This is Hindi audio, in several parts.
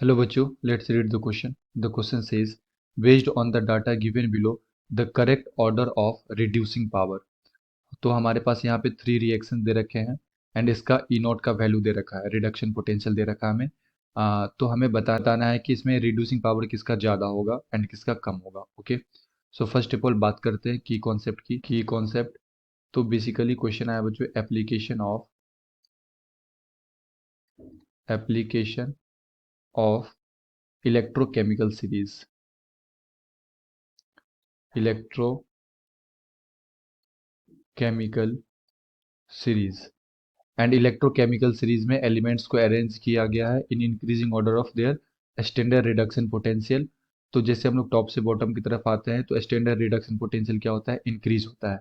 Hello बच्चों, let's read the question. The question says, based on the data given below, the correct order of reducing power. तो हमारे पास यहाँ पे 3 रिएक्शन दे रखे हैं एंड इसका ई नॉट का वैल्यू दे रखा है, रिडक्शन पोटेंशियल दे रखा है हमें। तो हमें बताना है कि इसमें रिड्यूसिंग पावर किसका ज़्यादा होगा एंड किसका कम होगा। Okay, so first of all बात करते हैं की कॉन्सेप्ट। तो बेसिकली क्वेश्चन आया बच्चों, application of electrochemical series. Electrochemical series and electrochemical series में एलिमेंट्स को अरेंज किया गया है in increasing order of their standard reduction potential. तो जैसे हम लोग टॉप से बॉटम की तरफ आते हैं तो स्टैंडर्ड रिडक्शन पोटेंशियल क्या होता है, इंक्रीज होता है।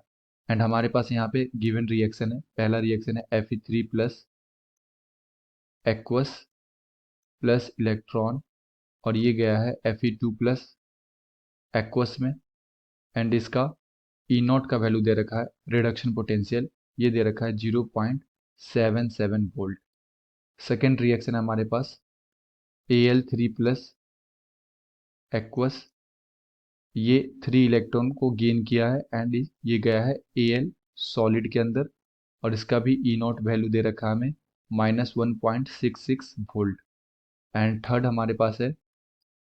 एंड हमारे पास यहाँ पे गिवन रिएक्शन है, पहला रिएक्शन है Fe3 plus aqueous plus electron, और ये गया है Fe2 प्लस एक्वस में। एंड इसका ई नॉट का वैल्यू दे रखा है, रिडक्शन पोटेंशियल ये दे रखा है 0.77 वोल्ट। सेकेंड रिएक्शन है हमारे पास Al3 प्लस एक्वस, ये 3 इलेक्ट्रॉन को गेन किया है एंड ये गया है Al सॉलिड के अंदर, और इसका भी ई नॉट वैल्यू दे रखा है हमें -1.66 वोल्ट। एंड थर्ड हमारे पास है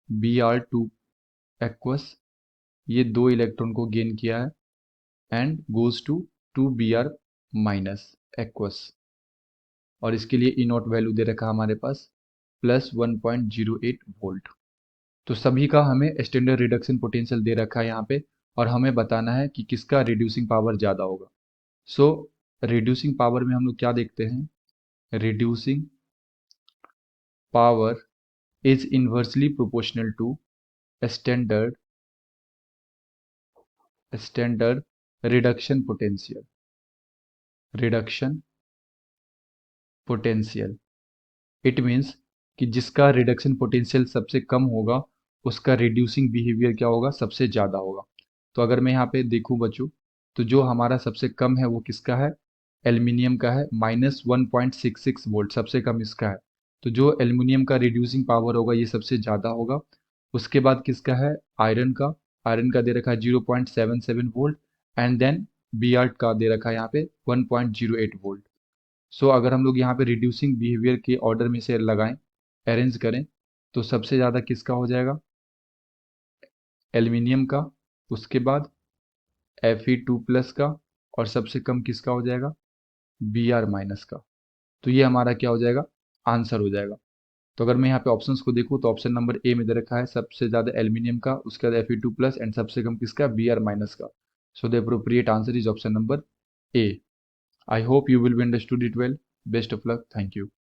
Br2 एक्वस, ये 2 इलेक्ट्रॉन को गेन किया है and goes to 2Br minus एक्वस, और इसके लिए ई नॉट वैल्यू दे रखा है हमारे पास +1.08 वोल्ट। तो सभी का हमें स्टैंडर्ड रिडक्शन पोटेंशियल दे रखा है यहाँ पे, और हमें बताना है कि किसका रिड्यूसिंग पावर ज़्यादा होगा। सो रिड्यूसिंग पावर में हम लोग क्या देखते हैं, reducing power is inversely proportional to standard standard reduction potential. It means कि जिसका रिडक्शन पोटेंशियल सबसे कम होगा उसका रिड्यूसिंग बिहेवियर क्या होगा, सबसे ज़्यादा होगा। तो अगर मैं यहाँ पे देखूँ बच्चों, तो जो हमारा सबसे कम है वो किसका है, एल्युमिनियम का है, -1.66 वोल्ट सबसे कम इसका है। तो जो एल्युमिनियम का रिड्यूसिंग पावर होगा ये सबसे ज़्यादा होगा। उसके बाद किसका है, आयरन का दे रखा है 0.77 वोल्ट, एंड देन Br का दे रखा है यहाँ पे 1.08 वोल्ट। सो अगर हम लोग यहाँ पे रिड्यूसिंग बिहेवियर के ऑर्डर में से लगाएं, अरेंज करें, तो सबसे ज़्यादा किसका हो जाएगा, एल्युमिनियम का, उसके बाद Fe2 प्लस का, और सबसे कम किसका हो जाएगा, Br माइनस का। तो ये हमारा क्या हो जाएगा, आंसर हो जाएगा। तो अगर मैं यहाँ पे ऑप्शंस को देखूँ तो ऑप्शन नंबर ए में दे रखा है सबसे ज़्यादा एल्युमिनियम का, उसके बाद Fe2 प्लस एंड सबसे कम किसका, Br माइनस का। So the appropriate answer is option number A. I hope you will be understood it well. Best of luck. Thank you.